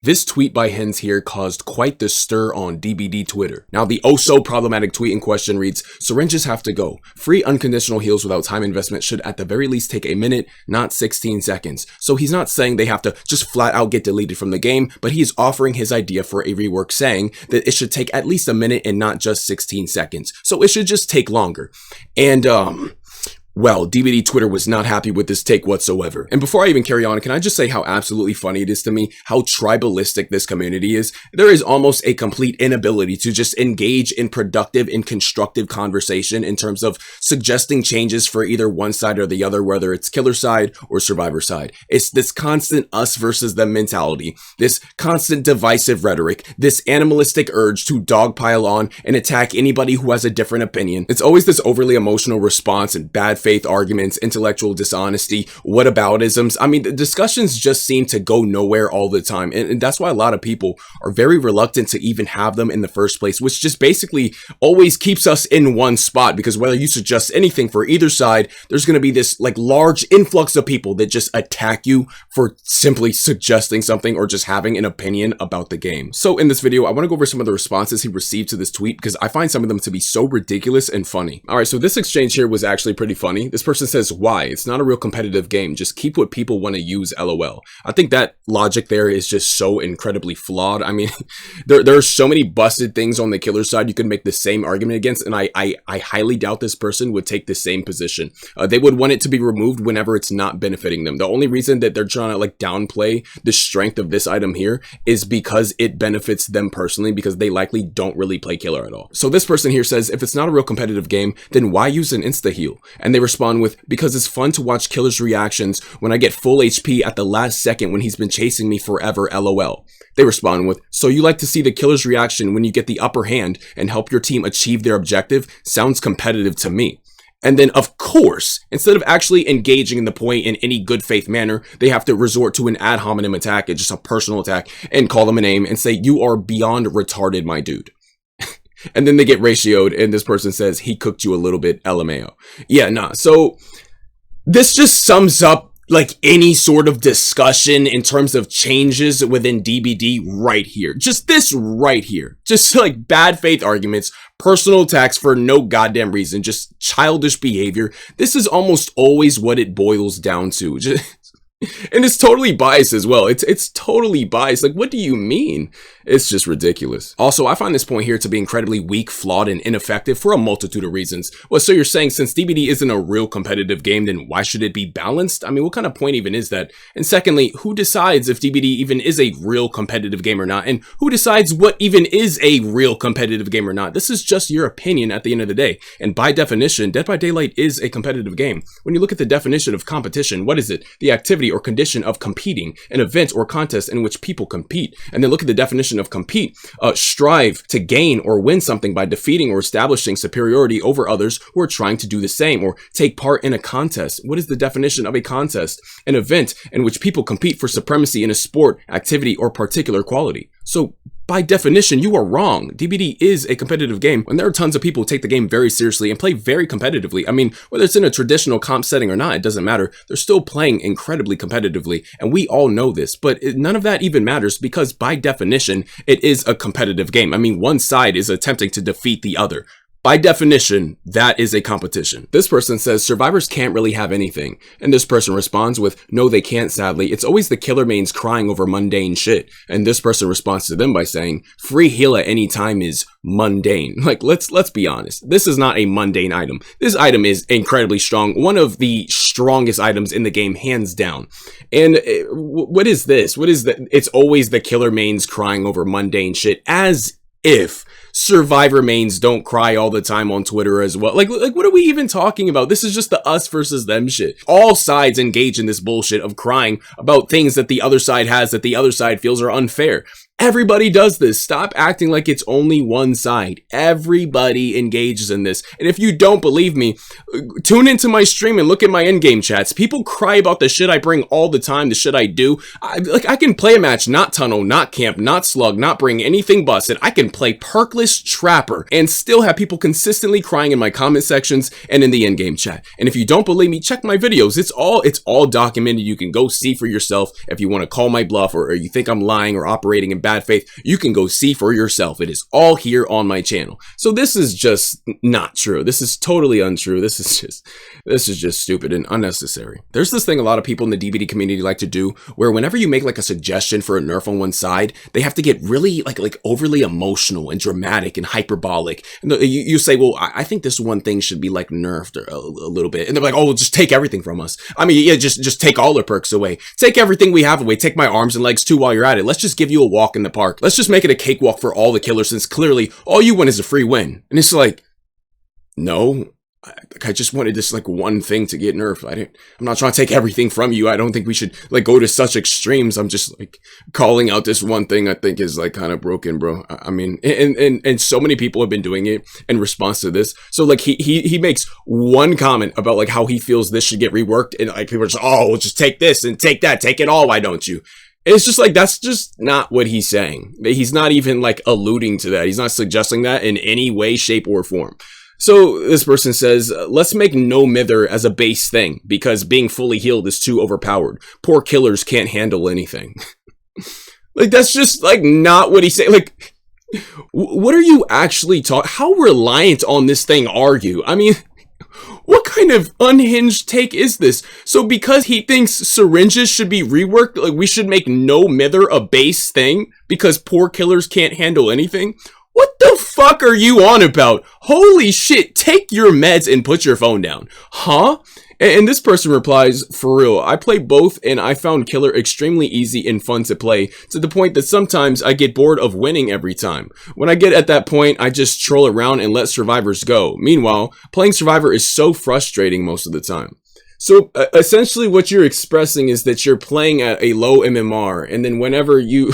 This tweet by Hens here caused quite the stir on DBD Twitter. Now, the oh-so-problematic tweet in question reads, "Syringes have to go. Free unconditional heals without time investment should at the very least take a minute, not 16 seconds. So he's not saying they have to just flat out get deleted from the game, but he's offering his idea for a rework, saying that it should take at least a minute and not just 16 seconds. So it should just take longer." And, well, DBD Twitter was not happy with this take whatsoever. And before I even carry on, can I just say how absolutely funny it is to me how tribalistic this community is? There is almost a complete inability to just engage in productive and constructive conversation in terms of suggesting changes for either one side or the other, whether it's killer side or survivor side. It's this constant us versus them mentality, this constant divisive rhetoric, this animalistic urge to dogpile on and attack anybody who has a different opinion. It's always this overly emotional response and bad faith arguments, intellectual dishonesty, whataboutisms. I mean, the discussions just seem to go nowhere all the time. And that's why a lot of people are very reluctant to even have them in the first place, which just basically always keeps us in one spot, because whether you suggest anything for either side, there's going to be this like large influx of people that just attack you for simply suggesting something or just having an opinion about the game. So in this video, I want to go over some of the responses he received to this tweet because I find some of them to be so ridiculous and funny. All right, so this exchange here was actually pretty funny. This person says, "Why? It's not a real competitive game. Just keep what people want to use, LOL." I think that logic there is just so incredibly flawed. I mean, there are so many busted things on the killer side you could make the same argument against, and I highly doubt this person would take the same position. They would want it to be removed whenever it's not benefiting them. The only reason that they're trying to like downplay the strength of this item here is because it benefits them personally, because they likely don't really play killer at all. So this person here says, "If it's not a real competitive game, then why use an insta heal?" And they respond with, "Because it's fun to watch killer's reactions when I get full HP at the last second when he's been chasing me forever, LOL. They respond with, "So you like to see the killer's reaction when you get the upper hand and help your team achieve their objective? Sounds competitive to me." And then, of course, instead of actually engaging in the point in any good faith manner, they have to resort to an ad hominem attack, just a personal attack, and call them a name and say, "You are beyond retarded, my dude." And then they get ratioed, and this person says, "He cooked you a little bit, LMAO." Yeah, nah. So this just sums up like any sort of discussion in terms of changes within DBD right here. Just this right here. Just like bad faith arguments, personal attacks for no goddamn reason, just childish behavior. This is almost always what it boils down to. And it's totally biased as well. It's totally biased. Like, what do you mean? It's just ridiculous. Also, I find this point here to be incredibly weak, flawed, and ineffective for a multitude of reasons. Well, so you're saying since DBD isn't a real competitive game, then why should it be balanced? I mean, what kind of point even is that? And secondly, who decides if DBD even is a real competitive game or not? And who decides what even is a real competitive game or not? This is just your opinion at the end of the day. And by definition, Dead by Daylight is a competitive game. When you look at the definition of competition, what is it? The activity or condition of competing, an event or contest in which people compete. And then look at the definition of compete, strive to gain or win something by defeating or establishing superiority over others who are trying to do the same, or take part in a contest. What is the definition of a contest? An event in which people compete for supremacy in a sport, activity, or particular quality. So by definition, you are wrong. DBD is a competitive game when there are tons of people who take the game very seriously and play very competitively. I mean, whether it's in a traditional comp setting or not, it doesn't matter. They're still playing incredibly competitively, and we all know this, but none of that even matters because by definition, it is a competitive game. I mean, one side is attempting to defeat the other. By definition, that is a competition. This person says survivors can't really have anything. And this person responds with, "No, they can't, sadly. It's always the killer mains crying over mundane shit." And this person responds to them by saying, "Free heal at any time is mundane." Like, let's be honest. This is not a mundane item. This item is incredibly strong. One of the strongest items in the game, hands down. And what is this? What is that? It's always the killer mains crying over mundane shit, as if survivor mains don't cry all the time on Twitter as well. Like what are we even talking about? This is just the us versus them shit. All sides engage in this bullshit of crying about things that the other side has that the other side feels are unfair. Everybody does this. Stop acting like it's only one side. Everybody engages in this. And if you don't believe me, tune into my stream and look at my in-game chats. People cry about the shit I bring all the time, the shit I do. I can play a match, not tunnel, not camp, not slug, not bring anything busted. I can play Perklet reckless trapper, and still have people consistently crying in my comment sections and in the in-game chat. And if you don't believe me, check my videos. It's all documented. You can go see for yourself. If you want to call my bluff, or you think I'm lying or operating in bad faith, you can go see for yourself. It is all here on my channel. So this is just not true. This is totally untrue. This is just stupid and unnecessary. There's this thing a lot of people in the DBD community like to do, where whenever you make like a suggestion for a nerf on one side, they have to get really like overly emotional and dramatic and hyperbolic. And you say, well, I think this one thing should be like nerfed a little bit. And they're like, oh, well, just take everything from us. I mean, yeah, just take all the perks away. Take everything we have away. Take my arms and legs too while you're at it. Let's just give you a walk in the park. Let's just make it a cakewalk for all the killers, since clearly all you want is a free win. And it's like, no. I just wanted this like one thing to get nerfed. I'm not trying to take everything from you. I don't think we should like go to such extremes. I'm just like calling out this one thing I think is like kind of broken, bro. I mean, and so many people have been doing it in response to this. So like he makes one comment about like how he feels this should get reworked, and like people are just, oh, well, just take this and take that, take it all. Why don't you? And it's just like, that's just not what he's saying. He's not even like alluding to that. He's not suggesting that in any way, shape, or form. So this person says, let's make no mither as a base thing, because being fully healed is too overpowered. Poor killers can't handle anything. Like, that's just like not what he's saying. Like, what are you actually talking? How reliant on this thing are you? I mean, what kind of unhinged take is this? So because he thinks syringes should be reworked, like we should make no mither a base thing because poor killers can't handle anything? What the fuck are you on about? Holy shit, take your meds and put your phone down. Huh? And this person replies, for real, I play both and I found killer extremely easy and fun to play, to the point that sometimes I get bored of winning every time. When I get at that point, I just troll around and let survivors go. Meanwhile, playing survivor is so frustrating most of the time. So essentially what you're expressing is that you're playing at a low MMR, and then whenever you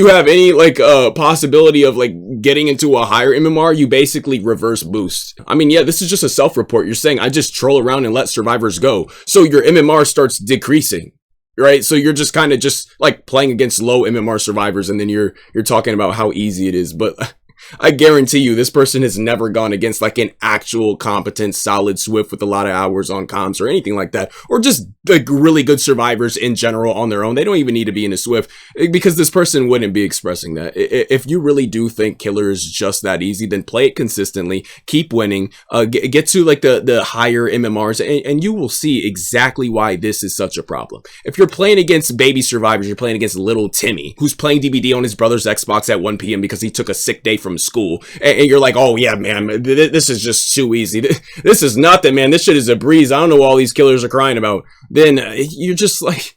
have any like possibility of like getting into a higher MMR, you basically reverse boost. I mean, yeah, this is just a self-report. You're saying I just troll around and let survivors go, so your MMR starts decreasing, right? So you're just kind of just like playing against low MMR survivors, and then you're talking about how easy it is. But I guarantee you this person has never gone against like an actual competent, solid Swift with a lot of hours on comms or anything like that, or just like really good survivors in general on their own. They don't even need to be in a Swift, because this person wouldn't be expressing that. If you really do think killer is just that easy, then play it consistently, keep winning, get to like the higher MMRs, and you will see exactly why this is such a problem. If you're playing against baby survivors, you're playing against little Timmy, who's playing DBD on his brother's Xbox at 1 p.m. because he took a sick day from school, and you're like, oh yeah, man, this is just too easy. This is nothing, man. This shit is a breeze. I don't know what all these killers are crying about. Then you're just like,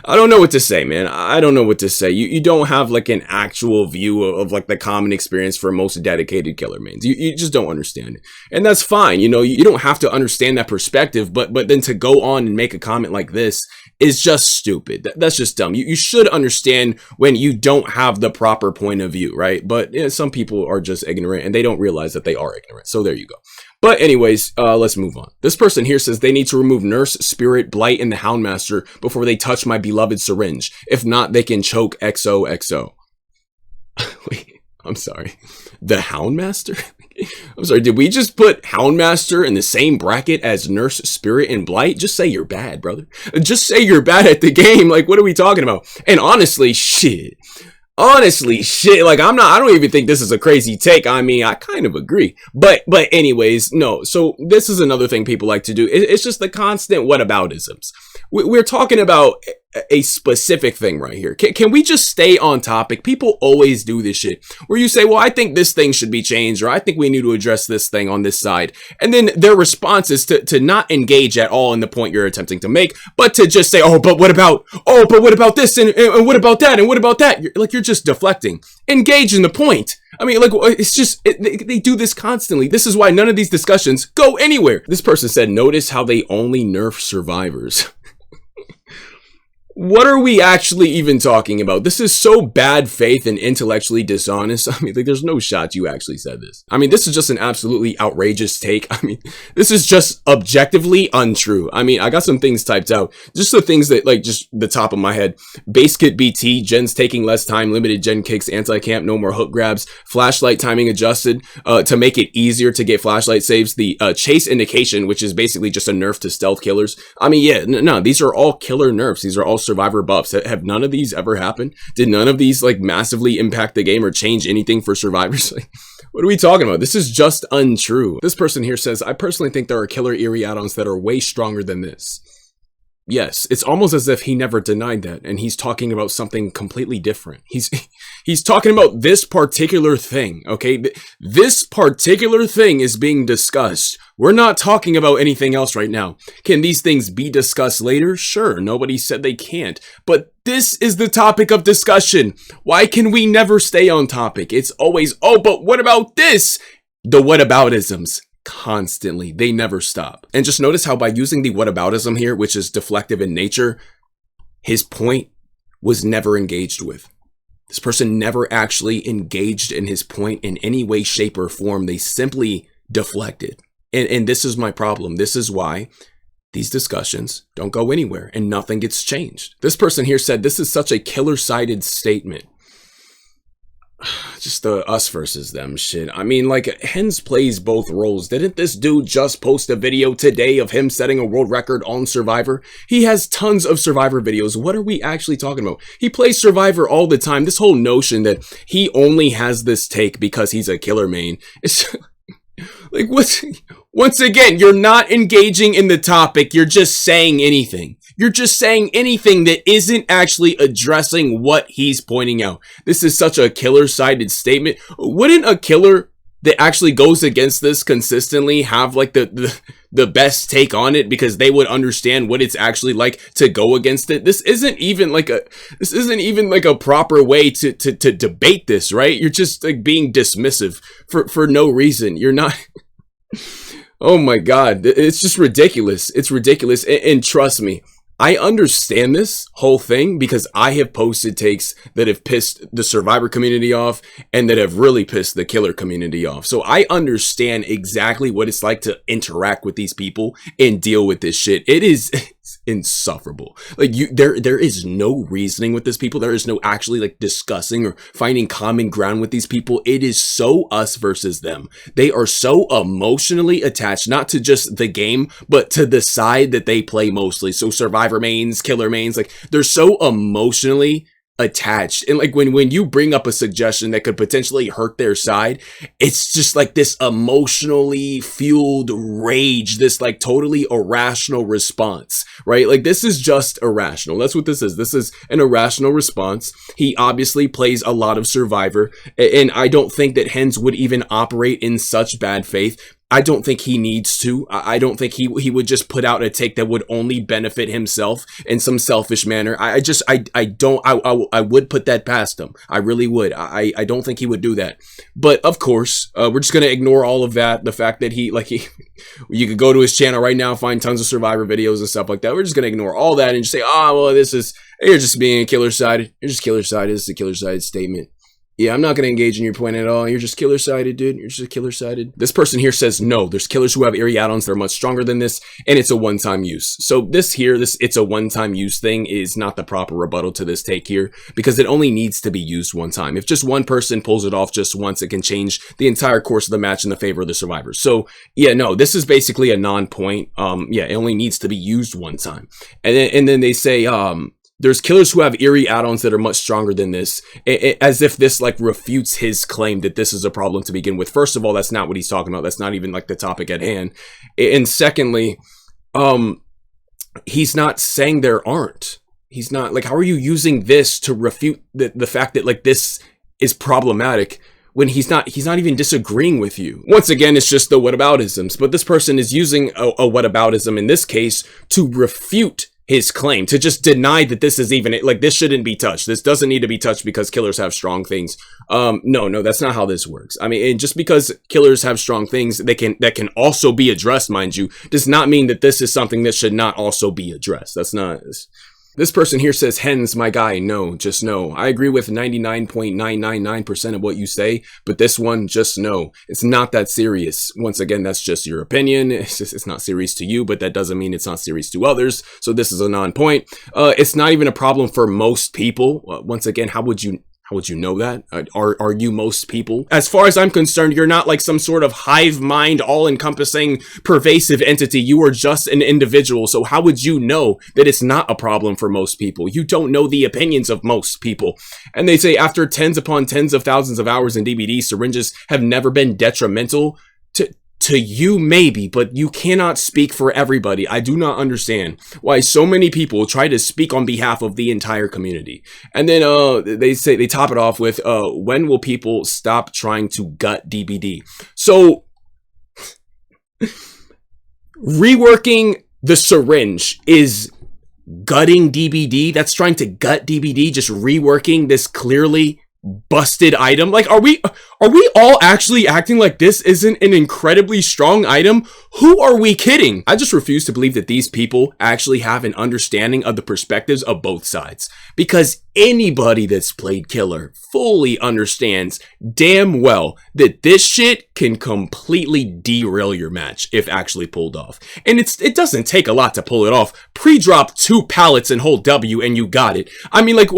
I don't know what to say, man. I don't know what to say. You don't have like an actual view of like the common experience for most dedicated killer mains. You just don't understand it. And that's fine. You know, you don't have to understand that perspective, but then to go on and make a comment like this is just stupid. That's just dumb. You should understand when you don't have the proper point of view, right? But yeah, some people are just ignorant and they don't realize that they are ignorant. So there you go. But anyways, let's move on. This person here says they need to remove Nurse, Spirit, Blight, and the Houndmaster before they touch my beloved syringe. If not, they can choke XOXO. Wait, I'm sorry. The Houndmaster? I'm sorry, did we just put Houndmaster in the same bracket as Nurse, Spirit, and Blight? Just say you're bad, brother. Just say you're bad at the game. Like, what are we talking about? And honestly, shit, like I don't even think this is a crazy take. I mean, I kind of agree, but anyways, no. So this is another thing people like to do. It's just the constant whataboutisms. We're talking about a specific thing right here. Can we just stay on topic? People always do this shit where you say, well, I think this thing should be changed, or I think we need to address this thing on this side. And then their response is to not engage at all in the point you're attempting to make, but to just say, but what about this? And what about that? And what about that? You're just deflecting. Engage in the point. I mean, like, it's just, they do this constantly. This is why none of these discussions go anywhere. This person said, notice how they only nerf survivors. What are we actually even talking about? This is so bad faith and intellectually dishonest. I mean, like, there's no shot you actually said this. I mean, this is just an absolutely outrageous take. I mean, this is just objectively untrue. I mean, I got some things typed out. Just the things that, like, just the top of my head. Base kit BT, gens taking less time, limited gen kicks, anti-camp, no more hook grabs, flashlight timing adjusted to make it easier to get flashlight saves. The chase indication, which is basically just a nerf to stealth killers. I mean, yeah, no, these are all killer nerfs. These are all survivor buffs. Have none of these ever happened? Did none of these like massively impact the game or change anything for survivors? Like, what are we talking about? This is just untrue. This person here says, I personally think there are killer eerie add-ons that are way stronger than this. Yes, it's almost as if he never denied that, and he's talking about something completely different. He's talking about this particular thing, okay? This particular thing is being discussed. We're not talking about anything else right now. Can these things be discussed later? Sure, nobody said they can't. But this is the topic of discussion. Why can we never stay on topic? It's always, oh, but what about this? The whataboutisms. Constantly. They never stop. And just notice how by using the whataboutism here, which is deflective in nature, his point was never engaged with. This person never actually engaged in his point in any way, shape, or form. They simply deflected. And this is my problem. This is why these discussions don't go anywhere and nothing gets changed. This person here said this is such a killer-sided statement. Just the us versus them shit. I mean, like, Hens plays both roles. Didn't this dude just post a video today of him setting a world record on Survivor? He has tons of Survivor videos. What are we actually talking about? He plays Survivor all the time. This whole notion that he only has this take because he's a killer main. It's like, once again, you're not engaging in the topic. You're just saying anything. You're just saying anything that isn't actually addressing what he's pointing out. This is such a killer-sided statement. Wouldn't a killer that actually goes against this consistently have like the best take on it because they would understand what it's actually like to go against it? This isn't even like a proper way to debate this, right? You're just like being dismissive for no reason. You're not. Oh my God, it's just ridiculous. It's ridiculous. And trust me, I understand this whole thing because I have posted takes that have pissed the Survivor community off and that have really pissed the killer community off. So I understand exactly what it's like to interact with these people and deal with this shit. It's insufferable. Like, there is no reasoning with these people. There is no actually like discussing or finding common ground with these people. It is so us versus them. They are so emotionally attached, not to just the game, but to the side that they play mostly. So Survivor mains, killer mains, like, they're so emotionally attached. And like when you bring up a suggestion that could potentially hurt their side, it's just like this emotionally fueled rage, this like totally irrational response, right? Like, this is just irrational. That's what this is. This is an irrational response. He obviously plays a lot of Survivor, and I don't think that Hens would even operate in such bad faith. I don't think he needs to. I don't think he would just put out a take that would only benefit himself in some selfish manner. I would put that past him. I really would. I don't think he would do that. But of course, we're just going to ignore all of that. The fact that you could go to his channel right now, find tons of Survivor videos and stuff like that. We're just going to ignore all that and just say, oh, well, you're just being killer-sided. You're just killer-sided. This is a killer-sided statement. Yeah, I'm not going to engage in your point at all. You're just killer-sided, dude. You're just killer-sided. This person here says, no, there's killers who have eerie add-ons that are much stronger than this, and it's a one-time use. So this it's a one-time use thing is not the proper rebuttal to this take here, because it only needs to be used one time. If just one person pulls it off just once, it can change the entire course of the match in the favor of the survivors. So yeah, no, this is basically a non-point. Yeah, it only needs to be used one time. And then they say, there's killers who have eerie add-ons that are much stronger than this, as if this like refutes his claim that this is a problem to begin with. First of all, that's not what he's talking about. That's not even like the topic at hand. And secondly, he's not saying there aren't. He's not like, how are you using this to refute the fact that like this is problematic when he's not even disagreeing with you? Once again, it's just the whataboutisms, but this person is using a whataboutism in this case to refute his claim, to just deny that this is even, like, this shouldn't be touched. This doesn't need to be touched because killers have strong things. No, that's not how this works. I mean, and just because killers have strong things that can also be addressed, mind you, does not mean that this is something that should not also be addressed. That's not, This person here says, Hens, my guy, no, just no. I agree with 99.999% of what you say, but this one, just no. It's not that serious. Once again, that's just your opinion. It's not serious to you, but that doesn't mean it's not serious to others. So this is a non-point. It's not even a problem for most people. Once again, how would you know that? Are you most people? As far as I'm concerned, you're not like some sort of hive mind, all-encompassing, pervasive entity. You are just an individual. So how would you know that it's not a problem for most people? You don't know the opinions of most people. And they say after tens upon tens of thousands of hours in DBD, syringes have never been detrimental to you, maybe, but you cannot speak for everybody. I do not understand why so many people try to speak on behalf of the entire community. And then they top it off with, when will people stop trying to gut DBD? So reworking the syringe is gutting DBD. That's trying to gut DBD, just reworking this clearly busted item. Like, are we all actually acting like this isn't an incredibly strong item? Who are we kidding? I just refuse to believe that these people actually have an understanding of the perspectives of both sides, because anybody that's played Killer fully understands damn well that this shit can completely derail your match if actually pulled off. And it doesn't take a lot to pull it off. Pre-drop 2 pallets and hold W and you got it. I mean, like,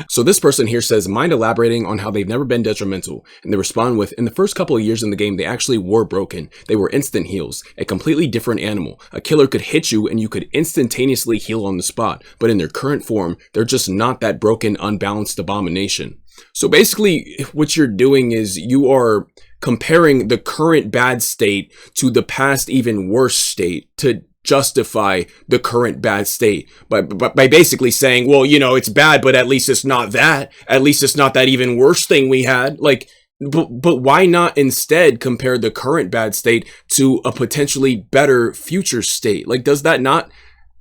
so this person here says, mind elaborating on how they've never been detrimental? And they respond with, in the first couple of years in the game, they actually were broken. They were instant heals, a completely different animal. A killer could hit you and you could instantaneously heal on the spot. But in their current form, they're just not that broken, unbalanced abomination. So basically what you're doing is you are comparing the current bad state to the past even worse state to justify the current bad state by basically saying, well, you know, it's bad, but at least it's not that. At least it's not that even worse thing we had. Like, but why not instead compare the current bad state to a potentially better future state? Like, does that not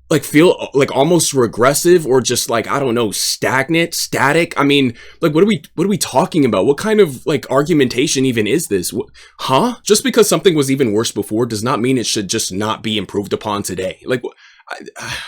like feel like almost regressive or just like, I don't know, static? I mean, like, what are we talking about? What kind of like argumentation even is this? Huh? Just because something was even worse before does not mean it should just not be improved upon today. Like,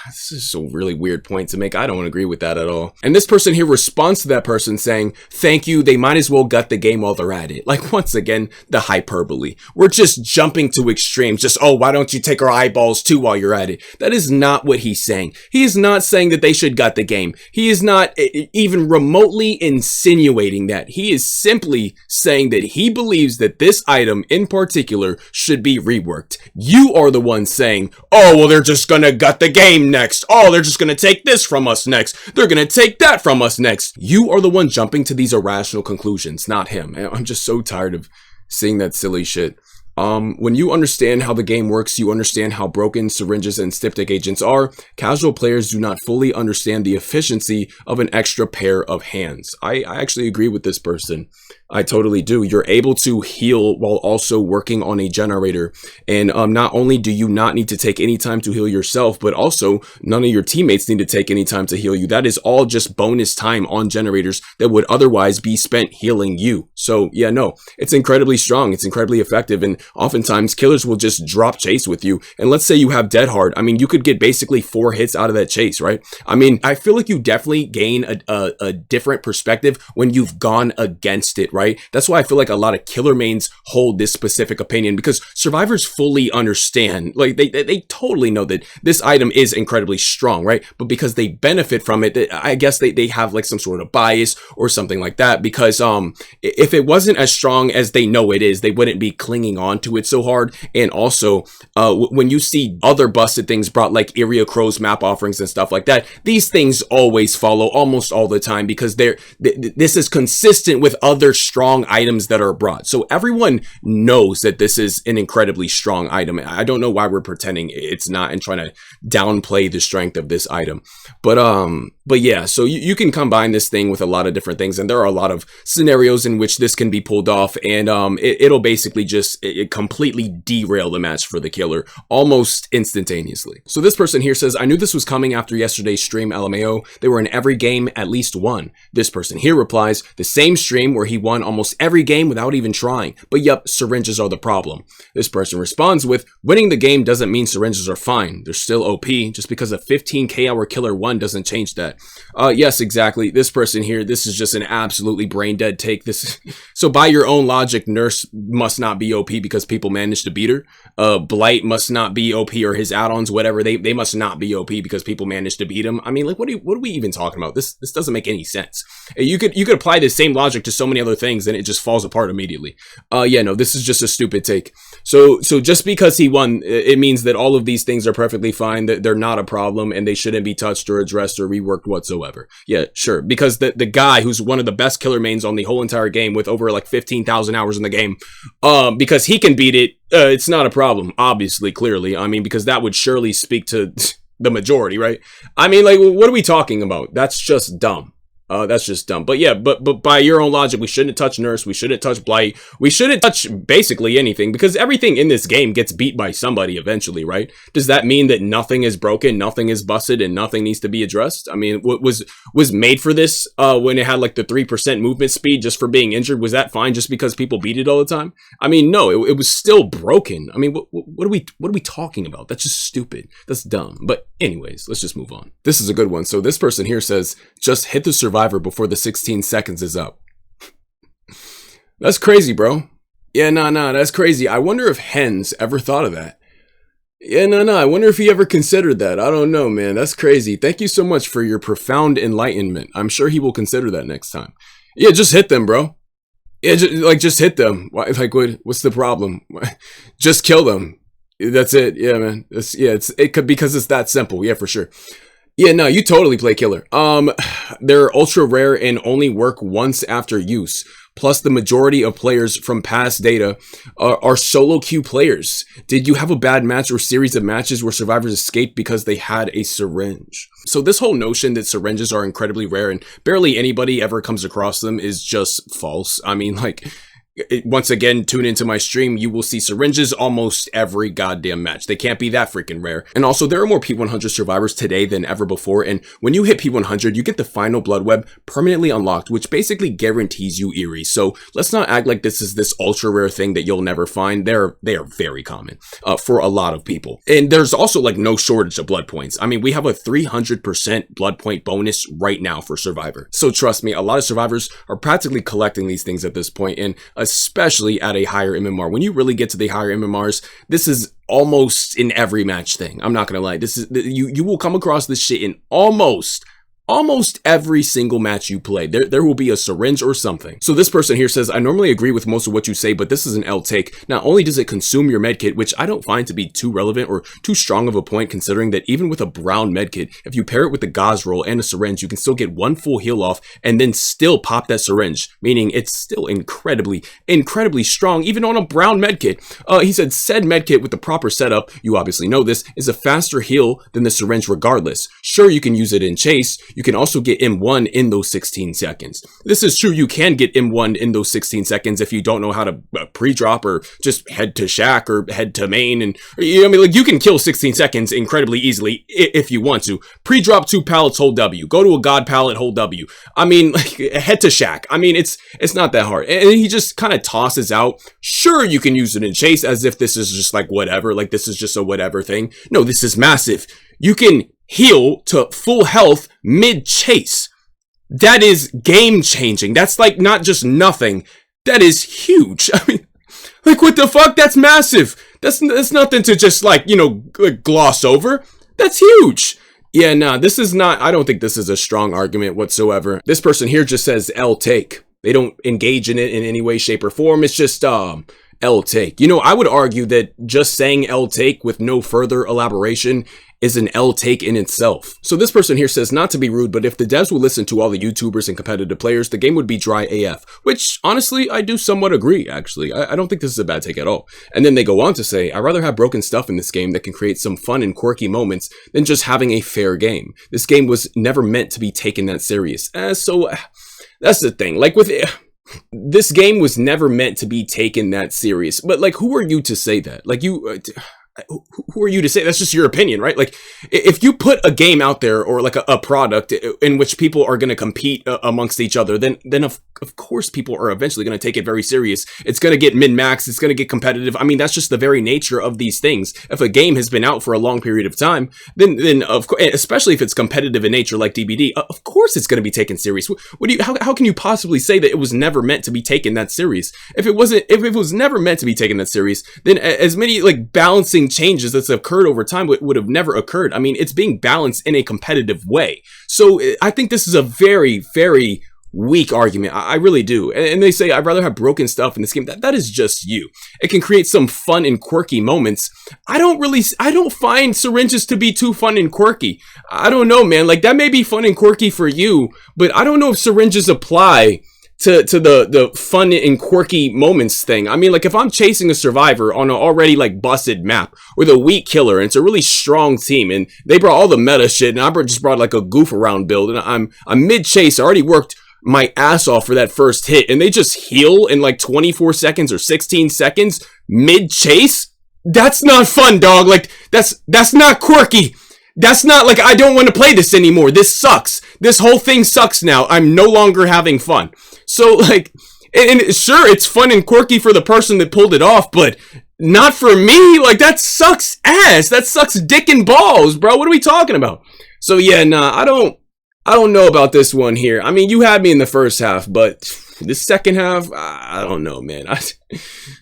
this is a really weird point to make. I don't agree with that at all. And this person here responds to that person saying, thank you, they might as well gut the game while they're at it. Like, once again, the hyperbole. We're just jumping to extremes. Just, oh, why don't you take our eyeballs too while you're at it? That is not what he's saying. He is not saying that they should gut the game. He is not even remotely insinuating that. He is simply saying that he believes that this item in particular should be reworked. You are the one saying, oh, well, they're just gonna gut the game next. Oh, they're just gonna take this from us next. They're gonna take that from us next. You are the one jumping to these irrational conclusions, not him. I'm just so tired of seeing that silly shit. When you understand how the game works, you understand how broken syringes and styptic agents are. Casual players do not fully understand the efficiency of an extra pair of hands. I actually agree with this person. I totally do. You're able to heal while also working on a generator. And not only do you not need to take any time to heal yourself, but also none of your teammates need to take any time to heal you. That is all just bonus time on generators that would otherwise be spent healing you. So yeah, no, it's incredibly strong. It's incredibly effective. And oftentimes killers will just drop chase with you. And let's say you have Dead Hard. I mean, you could get basically 4 hits out of that chase, right? I mean, I feel like you definitely gain a different perspective when you've gone against it, right? That's why I feel like a lot of killer mains hold this specific opinion, because survivors fully understand, like they totally know that this item is incredibly strong, right? But because they benefit from it, I guess they have like some sort of bias or something like that, because if it wasn't as strong as they know it is, they wouldn't be clinging on to it so hard. And also when you see other busted things brought, like Area Crow's map offerings and stuff like that, these things always follow almost all the time, because this is consistent with other strong items that are brought. So everyone knows that this is an incredibly strong item. I don't know why we're pretending it's not and trying to downplay the strength of this item. But yeah, so you can combine this thing with a lot of different things, and there are a lot of scenarios in which this can be pulled off, and it'll basically just completely derail the match for the killer almost instantaneously. So this person here says, I knew this was coming after yesterday's stream, LMAO. They were in every game at least one. This person here replies, the same stream where he won won almost every game without even trying. But yep, syringes are the problem. This person responds with, winning the game doesn't mean syringes are fine. They're still OP. Just because a 15k hour killer won doesn't change that. Yes, exactly. This person here, this is just an absolutely brain dead take. So by your own logic, Nurse must not be OP because people managed to beat her. Blight must not be OP, or his add-ons, whatever. They must not be OP because people managed to beat him. I mean, like, what are we even talking about? This doesn't make any sense. You could apply the same logic to so many other things and it just falls apart immediately. Yeah, no, this is just a stupid take. So just because he won, it means that all of these things are perfectly fine, that they're not a problem, and they shouldn't be touched or addressed or reworked whatsoever. Yeah, sure. Because the guy who's one of the best killer mains on the whole entire game with over like 15,000 hours in the game, because he can beat it, it's not a problem, obviously, clearly. I mean, because that would surely speak to the majority, right? I mean, like, what are we talking about? That's just dumb. That's just dumb. But yeah, but by your own logic, we shouldn't touch Nurse, we shouldn't touch Blight, we shouldn't touch basically anything, because everything in this game gets beat by somebody eventually, right? Does that mean that nothing is broken, nothing is busted, and nothing needs to be addressed? I mean, what was made for this, when it had like the 3% movement speed just for being injured, was that fine just because people beat it all the time? I mean, no, it was still broken. I mean, what are we talking about? That's just stupid. That's dumb. But anyways, let's just move on. This is a good one. So this person here says, just hit the survivor before the 16 seconds is up. That's crazy, bro. Yeah, nah, that's crazy. I wonder if Hens ever thought of that. Yeah, no, I wonder if he ever considered that. I don't know, man. That's crazy. Thank you so much for your profound enlightenment. I'm sure he will consider that next time. Yeah, just hit them, bro. Yeah, just hit them. Why, like, what's the problem? Just kill them. That's it. Yeah, man. Because it's that simple. Yeah, for sure. Yeah, no, you totally play killer. They're ultra rare and only work once after use. Plus, the majority of players from past data are solo queue players. Did you have a bad match or series of matches where survivors escaped because they had a syringe? So this whole notion that syringes are incredibly rare and barely anybody ever comes across them is just false. I mean, like, once again, tune into my stream, you will see syringes almost every goddamn match. They can't be that freaking rare. And also, there are more P100 survivors today than ever before, and when you hit P100, you get the final blood web permanently unlocked, which basically guarantees you Eerie. So let's not act like this is this ultra rare thing that you'll never find. They are very common for a lot of people. And there's also like no shortage of blood points. I mean, we have a 300% blood point bonus right now for Survivor. So trust me, a lot of survivors are practically collecting these things at this point, and especially at a higher MMR. When you really get to the higher MMRs, this is almost in every match thing. I'm not gonna lie. This is you will come across this shit in almost every single match you play. There will be a syringe or something. So this person here says, I normally agree with most of what you say, but this is an L take. Not only does it consume your medkit, which I don't find to be too relevant or too strong of a point, considering that even with a brown medkit, if you pair it with the gauze roll and a syringe, you can still get one full heal off and then still pop that syringe, meaning it's still incredibly strong, even on a brown medkit. He said, said medkit with the proper setup, you obviously know this, is a faster heal than the syringe regardless. Sure, you can use it in chase. You can also get M1 in those 16 seconds. This is true, you can get M1 in those 16 seconds if you don't know how to pre-drop or just head to shack or head to main. And I mean, like, you can kill 16 seconds incredibly easily if you want to. Pre-drop 2 pallets, hold W. Go to a god pallet, hold W. I mean, like, head to shack. I mean, it's not that hard. And he just kind of tosses out, sure, you can use it in chase, as if this is just like whatever, like this is just a whatever thing. No, this is massive. You can heal to full health mid-chase. That is game-changing. That's like not just nothing. That is huge. I mean, like, what the fuck? That's massive. That's nothing to just, like, you know, gloss over. That's huge. Yeah, nah, this is not, I don't think this is a strong argument whatsoever. This person here just says L take. They don't engage in it in any way, shape, or form. It's just, L take. You know, I would argue that just saying L take with no further elaboration is an L take in itself. So this person here says, not to be rude, but if the devs will listen to all the YouTubers and competitive players, the game would be dry AF, which honestly, I do somewhat agree, actually. I don't think this is a bad take at all. And then they go on to say, I'd rather have broken stuff in this game that can create some fun and quirky moments than just having a fair game. This game was never meant to be taken that serious. So that's the thing. Like, with this game was never meant to be taken that serious. But, like, who are you to say that? Like, who are you to say? That's just your opinion, right? Like, if you put a game out there or like a product in which people are going to compete amongst each other, then of of course people are eventually going to take it very serious. It's going to get min-max. It's going to get competitive. I mean, that's just the very nature of these things. If a game has been out for a long period of time, then of course, especially if it's competitive in nature like DBD, of course it's going to be taken serious. How can you possibly say that it was never meant to be taken that serious? If it was never meant to be taken that serious, then as many like balancing changes that's occurred over time would have never occurred. I mean, it's being balanced in a competitive way. So I think this is a very, very weak argument. I really do. And they say, I'd rather have broken stuff in this game. That is just you. It can create some fun and quirky moments. I don't find syringes to be too fun and quirky. I don't know, man. Like, that may be fun and quirky for you, but I don't know if syringes apply to the fun and quirky moments thing. I mean, like, if I'm chasing a survivor on an already like busted map with a weak killer and it's a really strong team and they brought all the meta shit and I just brought like a goof around build and I'm mid chase, I already worked my ass off for that first hit and they just heal in like 24 seconds or 16 seconds mid chase. That's not fun, dog. Like, that's not quirky. That's not like, I don't want to play this anymore. This sucks. This whole thing sucks now. I'm no longer having fun. So like, and sure, it's fun and quirky for the person that pulled it off, but not for me. Like, that sucks ass. That sucks dick and balls, bro. What are we talking about? So yeah, nah, I don't know about this one here. I mean, you had me in the first half, but this second half, I don't know, man.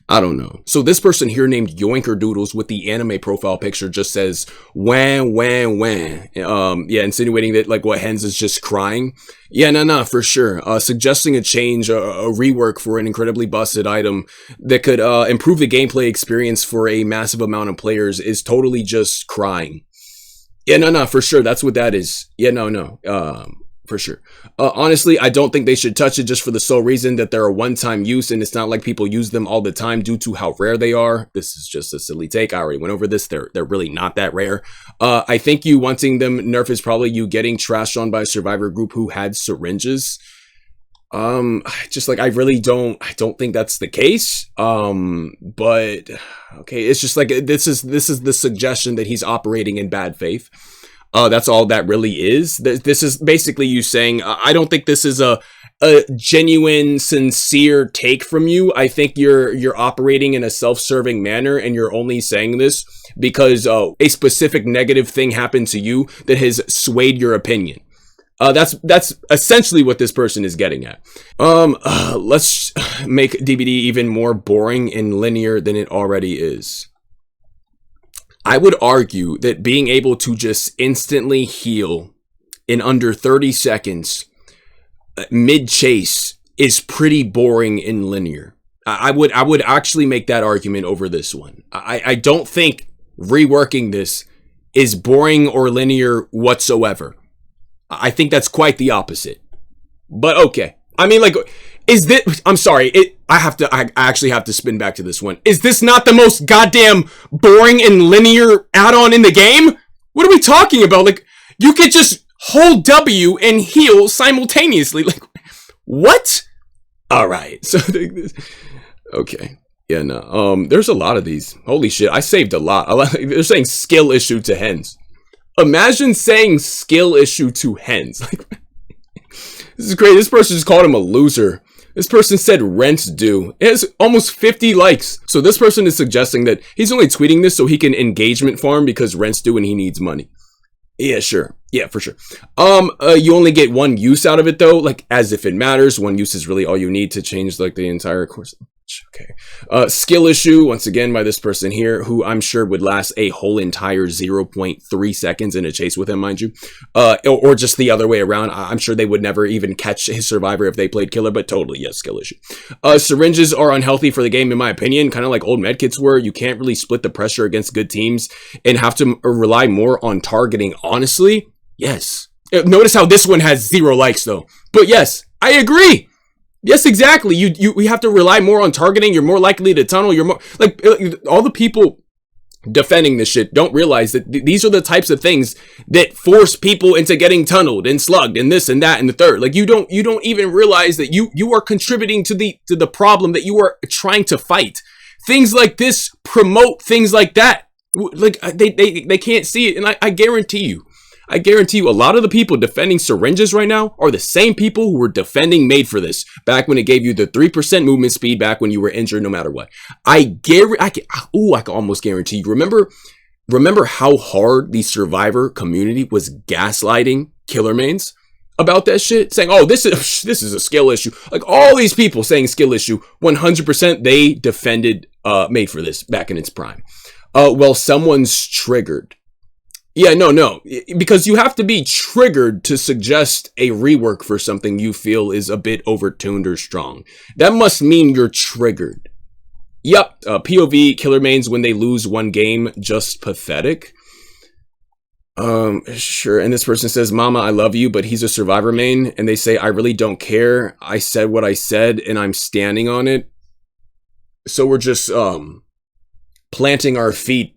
I don't know. So this person here named Yoinker Doodles with the anime profile picture just says, wham, wham, wham. Yeah, insinuating that like what Hens is just crying. Yeah, no, for sure. Suggesting a change, a rework for an incredibly busted item that could improve the gameplay experience for a massive amount of players is totally just crying. Yeah, no, for sure. That's what that is. Yeah, no. For sure. Honestly, I don't think they should touch it just for the sole reason that they're a one-time use and it's not like people use them all the time due to how rare they are. This is just a silly take. I already went over this. They're really not that rare. I think you wanting them nerf is probably you getting trashed on by a survivor group who had syringes. Just like, I don't think that's the case. But okay, it's just like, this is the suggestion that he's operating in bad faith. That's all that really is. This is basically you saying, I don't think this is a genuine, sincere take from you. I think you're operating in a self-serving manner and you're only saying this because a specific negative thing happened to you that has swayed your opinion. That's essentially what this person is getting at. Let's make DBD even more boring and linear than it already is. I would argue that being able to just instantly heal in under 30 seconds mid-chase is pretty boring and linear. I would actually make that argument over this one. I don't think reworking this is boring or linear whatsoever. I think that's quite the opposite. But okay. I mean, like, is this, I'm sorry, I actually have to spin back to this one. Is this not the most goddamn boring and linear add-on in the game? What are we talking about? Like, you could just hold W and heal simultaneously. Like, what? All right. So, okay. Yeah, no. There's a lot of these. Holy shit. I saved a lot. They're saying skill issue to Hens. Imagine saying skill issue to Hens. Like, this is great. This person just called him a loser. This person said rent's due. It has almost 50 likes. So this person is suggesting that he's only tweeting this so he can engagement farm because rent's due and he needs money. Yeah, sure. Yeah, for sure. You only get one use out of it though. Like, as if it matters. One use is really all you need to change like the entire course. Okay. Skill issue, once again, by this person here, who I'm sure would last a whole entire 0.3 seconds in a chase with him, mind you. Or just the other way around. I'm sure they would never even catch his survivor if they played killer, but totally, yes, skill issue. Syringes are unhealthy for the game, in my opinion, kind of like old medkits were. You can't really split the pressure against good teams and have to rely more on targeting. Honestly, yes. Notice how this one has 0 likes, though. But yes, I agree. Yes, exactly. You have to rely more on targeting. You're more likely to tunnel. You're more like all the people defending this shit don't realize that these are the types of things that force people into getting tunneled and slugged and this and that and the third. Like you don't even realize that you are contributing to the problem that you are trying to fight. Things like this promote things like that. Like they can't see it, and I guarantee you. I guarantee you a lot of the people defending syringes right now are the same people who were defending Made for This back when it gave you the 3% movement speed back when you were injured no matter what. I can almost guarantee you. Remember how hard the Survivor community was gaslighting Killer Mains about that shit, saying, oh, this is a skill issue. Like, all these people saying skill issue, 100% they defended Made for This back in its prime. Well, someone's triggered. Yeah, no, because you have to be triggered to suggest a rework for something you feel is a bit overtuned or strong. That must mean you're triggered. Yep, POV Killer Mains when they lose one game, just pathetic. Sure. And this person says, Mama, I love you, but he's a Survivor main. And they say, I really don't care. I said what I said and I'm standing on it. So we're just, planting our feet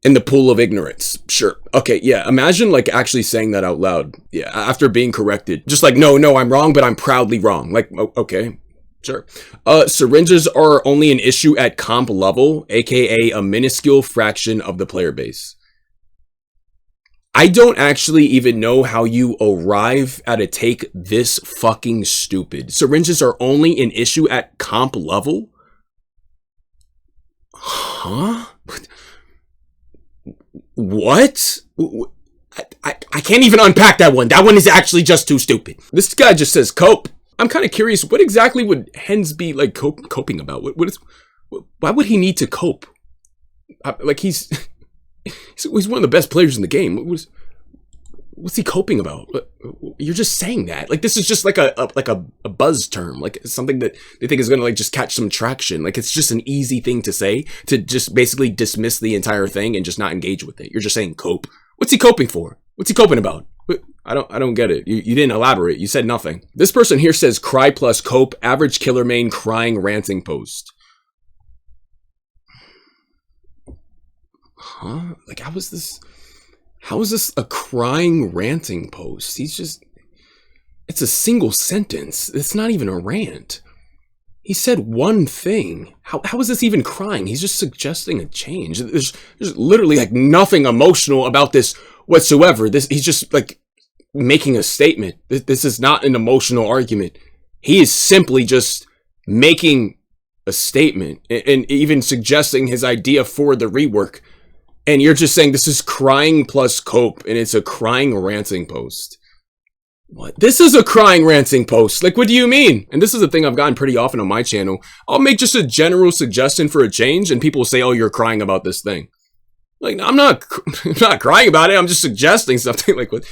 in the pool of ignorance. Sure. Okay. Yeah. Imagine like actually saying that out loud. Yeah. After being corrected. Just like, no, I'm wrong, but I'm proudly wrong. Like, okay. Sure. Syringes are only an issue at comp level, aka a minuscule fraction of the player base. I don't actually even know how you arrive at a take this fucking stupid. Syringes are only an issue at comp level? Huh? What? I can't even unpack that one. That one is actually just too stupid. This guy just says cope. I'm kind of curious, what exactly would Hens be like coping about? Why would he need to cope? Like he's one of the best players in the game. What's he coping about? You're just saying that. Like, this is just like a buzz term. Like, something that they think is going to like just catch some traction. Like, it's just an easy thing to say to just basically dismiss the entire thing and just not engage with it. You're just saying cope. What's he coping for? What's he coping about? I don't get it. You didn't elaborate. You said nothing. This person here says cry plus cope, average killer main crying ranting post. Huh? Like, how is this a crying ranting post? It's a single sentence. It's not even a rant. He said one thing. How is this even crying? He's just suggesting a change. There's literally like nothing emotional about this whatsoever. He's just like making a statement. This is not an emotional argument. He is simply just making a statement and even suggesting his idea for the rework. And you're just saying this is crying plus cope, and it's a crying ranting post. What? This is a crying ranting post. Like, what do you mean? And this is a thing I've gotten pretty often on my channel. I'll make just a general suggestion for a change, and people say, oh, you're crying about this thing. Like, I'm not crying about it. I'm just suggesting something. Like, what?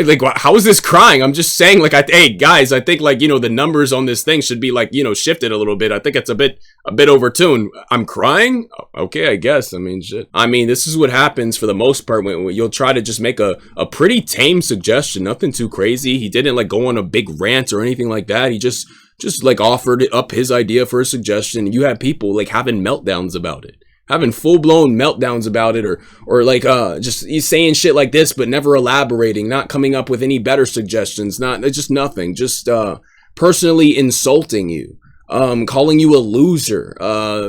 Like, how is this crying? I'm just saying, like, hey, guys, I think, like, the numbers on this thing should be, like, shifted a little bit. I think it's a bit overtuned. I'm crying? Okay, I guess. I mean, shit. I mean, this is what happens for the most part when you'll try to just make a pretty tame suggestion. Nothing too crazy. He didn't, like, go on a big rant or anything like that. He just like, offered up his idea for a suggestion. You have people, like, having meltdowns about it. Having full-blown meltdowns about it, or like just saying shit like this but never elaborating, not coming up with any better suggestions, just nothing, just personally insulting you, calling you a loser,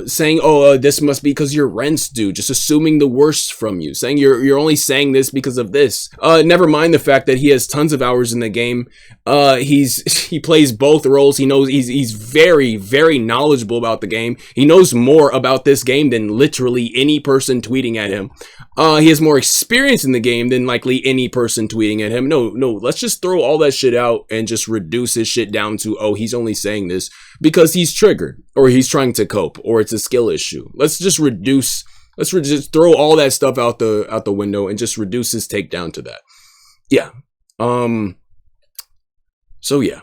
saying, oh, this must be because your rent's due, just assuming the worst from you, saying you're only saying this because of this. Never mind the fact that he has tons of hours in the game. He plays both roles. He knows he's very, very knowledgeable about the game. He knows more about this game than literally any person tweeting at him. He has more experience in the game than likely any person tweeting at him. No, let's just throw all that shit out and just reduce his shit down to, oh, he's only saying this because he's triggered, or he's trying to cope, or it's a skill issue. Let's just throw all that stuff out the window and just reduce his take down to that. Yeah. So yeah.